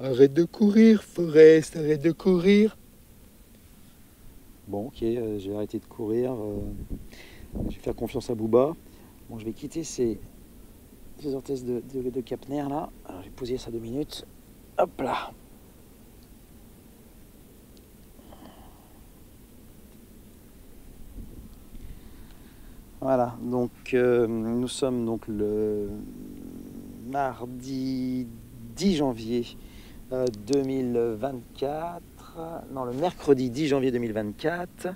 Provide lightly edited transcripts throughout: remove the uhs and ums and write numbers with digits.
Arrête de courir, Forest, arrête de courir. Bon, ok, j'ai arrêté de courir. Je vais faire confiance à Booba. Bon, je vais quitter ces orthèses de Capner là. Alors, je vais poser ça 2 minutes. Hop là. Voilà, donc nous sommes donc le mardi 10 janvier 2024. Non, le mercredi 10 janvier 2024.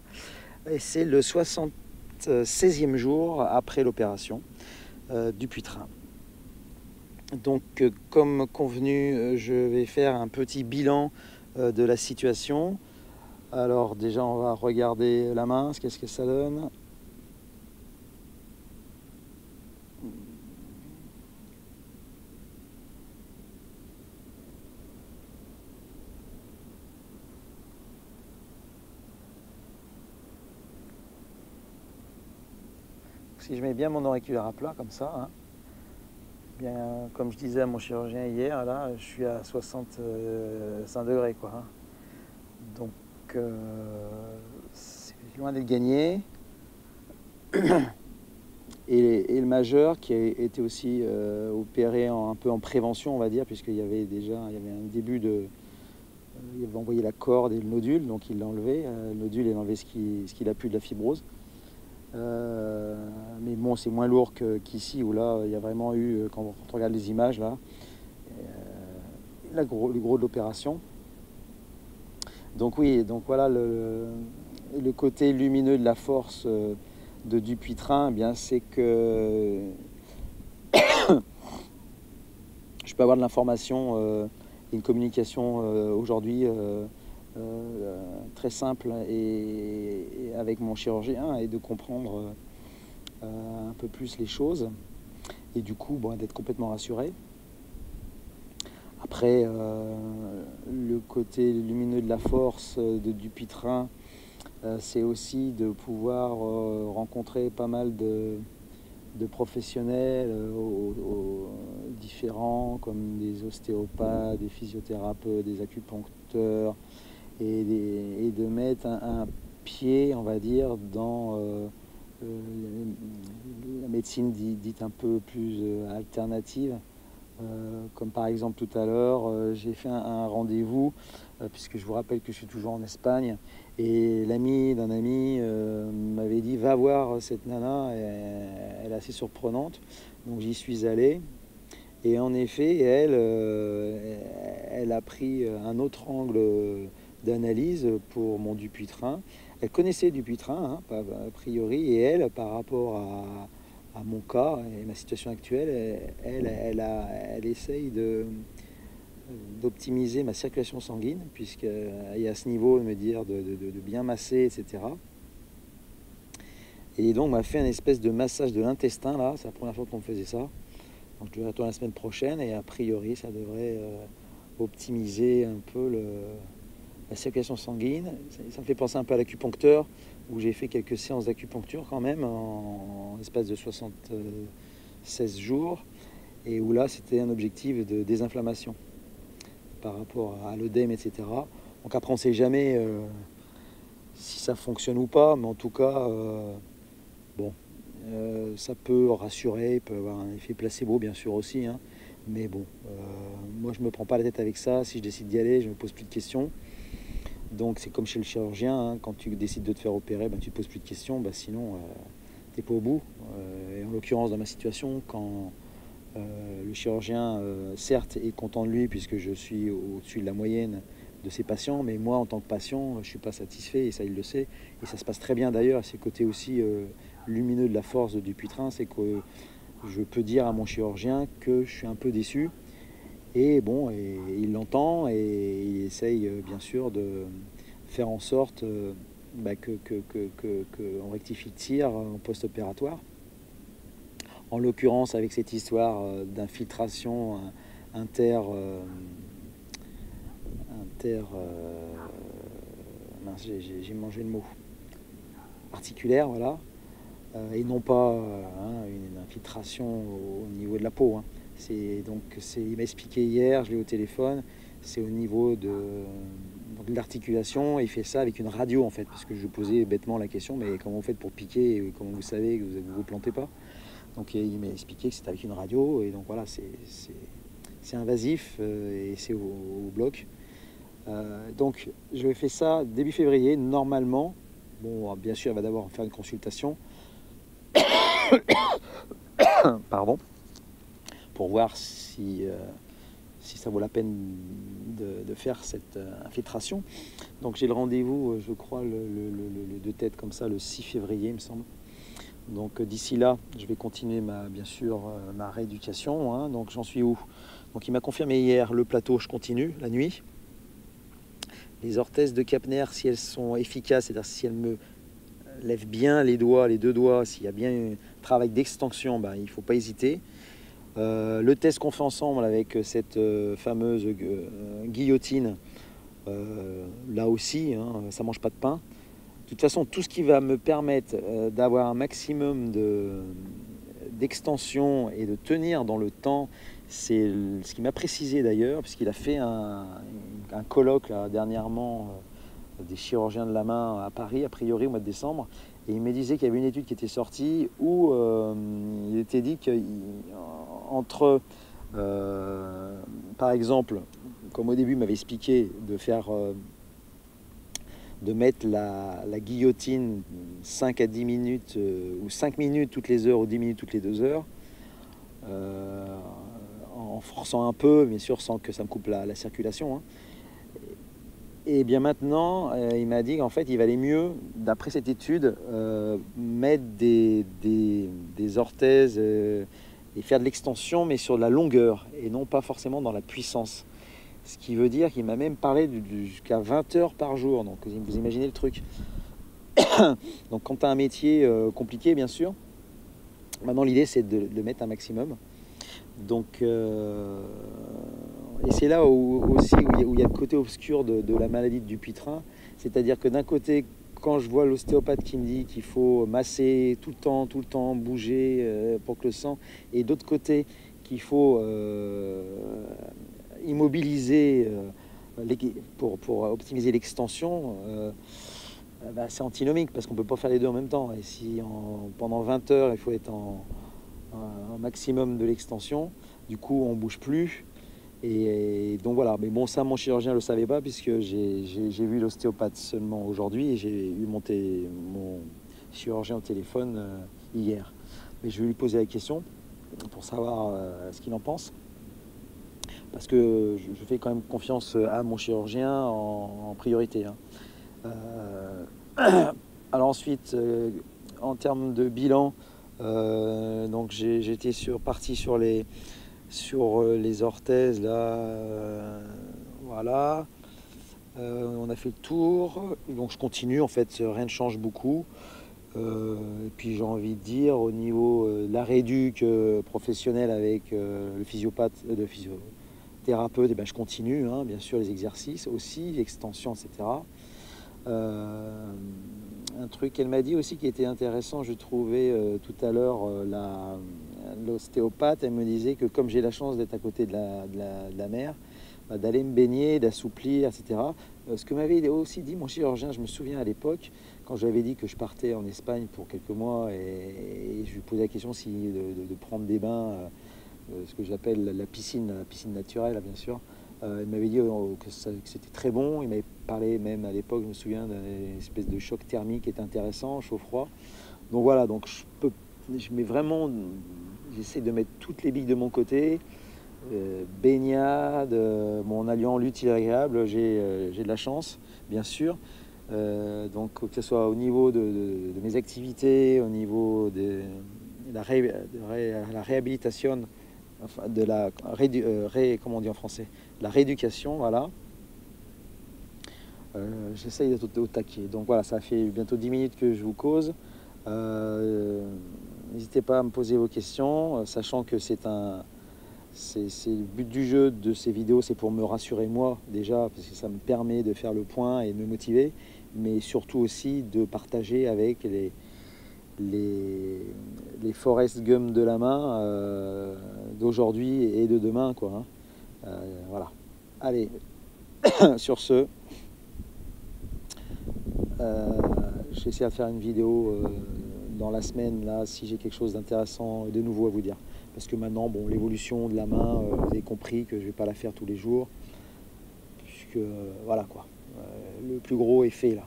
Et c'est le 76e jour après l'opération du Puy-Train. Donc, comme convenu, je vais faire un petit bilan de la situation. Alors, déjà, on va regarder la main, qu'est-ce que ça donne. Si je mets bien mon auriculaire à plat, comme ça, hein, bien, comme je disais à mon chirurgien hier, là, je suis à 65 degrés, quoi. Hein. Donc, c'est loin d'être gagné. Et le majeur qui a été aussi opéré un peu en prévention, on va dire, puisqu'il y avait un début de... il avait envoyé la corde et le nodule, donc il l'a enlevé. Le nodule, il a enlevé ce qu'il a pu de la fibrose. Mais bon, c'est moins lourd qu'ici, où là, il y a vraiment eu, quand on regarde les images, là, le gros de l'opération. Donc oui, donc voilà, le côté lumineux de la force de Dupuytren, eh bien, c'est que je peux avoir de l'information et une communication aujourd'hui très simple et avec mon chirurgien, et de comprendre un peu plus les choses, et du coup bon, d'être complètement rassuré. Après, le côté lumineux de la force de Dupuytren, c'est aussi de pouvoir rencontrer pas mal de professionnels différents, comme des ostéopathes, des physiothérapeutes, des acupuncteurs, et de mettre un pied, on va dire, dans la médecine dite un peu plus alternative. Comme par exemple tout à l'heure, j'ai fait un rendez-vous, puisque je vous rappelle que je suis toujours en Espagne, et l'ami d'un ami m'avait dit va voir cette nana, elle est assez surprenante. Donc j'y suis allé, et en effet elle a pris un autre angle d'analyse pour mon Dupuytren. Elle connaissait Dupuytren, hein, a priori, et elle, par rapport à mon cas et ma situation actuelle, elle essaye d'optimiser ma circulation sanguine, puisqu'elle est à ce niveau de me dire de bien masser, etc. Et donc, on m'a fait une espèce de massage de l'intestin, là. C'est la première fois qu'on me faisait ça. Donc, je devrais attendre la semaine prochaine, et a priori, ça devrait optimiser un peu la circulation sanguine. Ça me fait penser un peu à l'acupuncteur, où j'ai fait quelques séances d'acupuncture quand même, en espace de 76 jours, et où là, c'était un objectif de désinflammation par rapport à l'œdème, etc. Donc après, on ne sait jamais si ça fonctionne ou pas, mais en tout cas, bon, ça peut rassurer, il peut avoir un effet placebo, bien sûr, aussi, hein. Mais bon, moi, je ne me prends pas la tête avec ça. Si je décide d'y aller, je ne me pose plus de questions. Donc c'est comme chez le chirurgien, hein, quand tu décides de te faire opérer, tu ne te poses plus de questions, sinon tu n'es pas au bout. Et en l'occurrence, dans ma situation, quand le chirurgien, certes, est content de lui, puisque je suis au-dessus de la moyenne de ses patients, mais moi, en tant que patient, je ne suis pas satisfait, et ça, il le sait. Et ça se passe très bien d'ailleurs. C'est le côté aussi lumineux de la force de Dupuytren, c'est que je peux dire à mon chirurgien que je suis un peu déçu. Et bon, et il l'entend, et il essaye bien sûr de faire en sorte qu'on rectifie le tir en post-opératoire. En l'occurrence, avec cette histoire d'infiltration inter, mince, j'ai mangé le mot, articulaire, voilà, et non pas une infiltration au niveau de la peau. Hein. Il m'a expliqué hier, je l'ai au téléphone, c'est au niveau de l'articulation. Il fait ça avec une radio en fait, parce que je posais bêtement la question, mais comment vous faites pour piquer et comment vous savez que vous ne vous plantez pas? Donc il m'a expliqué que c'était avec une radio, et donc voilà, c'est invasif et c'est au bloc. Donc je fais ça début février, normalement. Bon, bien sûr, il va d'abord faire une consultation, pardon, pour voir si ça vaut la peine de faire cette infiltration. Donc j'ai le rendez-vous, je crois, de tête comme ça, le 6 février, il me semble. Donc d'ici là, je vais continuer bien sûr ma rééducation. Hein. Donc j'en suis où? Donc il m'a confirmé hier, le plateau, je continue la nuit. Les orthèses de Kapner, si elles sont efficaces, c'est-à-dire si elles me lèvent bien les deux doigts, s'il y a bien un travail d'extension, il ne faut pas hésiter. Le test qu'on fait ensemble avec cette fameuse guillotine, là aussi, hein, ça ne mange pas de pain. De toute façon, tout ce qui va me permettre d'avoir un maximum d'extension et de tenir dans le temps, c'est ce qu'il m'a précisé d'ailleurs, puisqu'il a fait un colloque là, dernièrement des chirurgiens de la main à Paris, a priori au mois de décembre, et il me disait qu'il y avait une étude qui était sortie où il était dit qu'entre, par exemple, comme au début il m'avait expliqué de mettre la guillotine 5 à 10 minutes ou 5 minutes toutes les heures ou 10 minutes toutes les 2 heures, en forçant un peu, bien sûr, sans que ça me coupe la circulation. Hein. Et bien maintenant, il m'a dit qu'en fait, il valait mieux, d'après cette étude, mettre des orthèses et faire de l'extension, mais sur de la longueur, et non pas forcément dans la puissance. Ce qui veut dire qu'il m'a même parlé jusqu'à 20 heures par jour. Donc vous imaginez le truc. Donc quand tu as un métier compliqué, bien sûr, maintenant l'idée c'est de le mettre un maximum. Donc, et c'est là aussi où il y a le côté obscur de la maladie de Dupuytren. C'est-à-dire que d'un côté, quand je vois l'ostéopathe qui me dit qu'il faut masser tout le temps, bouger pour que le sang, et d'autre côté qu'il faut immobiliser pour optimiser l'extension, c'est antinomique parce qu'on ne peut pas faire les deux en même temps. Et si pendant 20 heures il faut être un maximum de l'extension, du coup on ne bouge plus. Et donc voilà, mais bon, ça mon chirurgien ne le savait pas, puisque j'ai vu l'ostéopathe seulement aujourd'hui, et j'ai eu mon chirurgien au téléphone hier. Mais je vais lui poser la question pour savoir ce qu'il en pense, parce que je fais quand même confiance à mon chirurgien en priorité. Hein. Alors ensuite, en termes de bilan, donc j'étais parti sur les orthèses là, voilà. On a fait le tour, donc je continue, en fait rien ne change beaucoup. Et puis j'ai envie de dire, au niveau de la rééduque professionnelle avec le physiothérapeute, je continue, hein, bien sûr, les exercices aussi, l'extension, etc. Un truc qu'elle m'a dit aussi qui était intéressant, je trouvais tout à l'heure, l'ostéopathe, elle me disait que comme j'ai la chance d'être à côté de la mer, d'aller me baigner, d'assouplir, etc. Ce que m'avait aussi dit mon chirurgien, je me souviens à l'époque, quand j'avais dit que je partais en Espagne pour quelques mois, et je lui posais la question de prendre des bains, ce que j'appelle la piscine naturelle, bien sûr. Il m'avait dit que c'était très bon. Il m'avait parlé même à l'époque, je me souviens, d'une espèce de choc thermique qui est intéressant, chaud-froid. Donc voilà, donc je mets vraiment, j'essaie de mettre toutes les billes de mon côté. Baignade, en alliant l'utile et l'agréable, j'ai de la chance, bien sûr. Donc que ce soit au niveau de mes activités, au niveau de la réhabilitation, enfin, comment on dit en français, la rééducation, voilà. J'essaye d'être au taquet. Donc voilà, ça fait bientôt 10 minutes que je vous cause. N'hésitez pas à me poser vos questions, sachant que c'est le but du jeu de ces vidéos, c'est pour me rassurer moi déjà, parce que ça me permet de faire le point et de me motiver, mais surtout aussi de partager avec les Forrest Gump de la main d'aujourd'hui et de demain, quoi. Hein. Voilà. Allez, Sur ce, j'essaie de faire une vidéo dans la semaine, là, si j'ai quelque chose d'intéressant de nouveau à vous dire. Parce que maintenant, bon, l'évolution de la main, vous avez compris que je ne vais pas la faire tous les jours. Puisque, voilà quoi, le plus gros est fait là.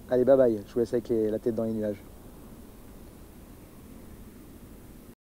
Allez, bye bye, je vous laisse avec la tête dans les nuages.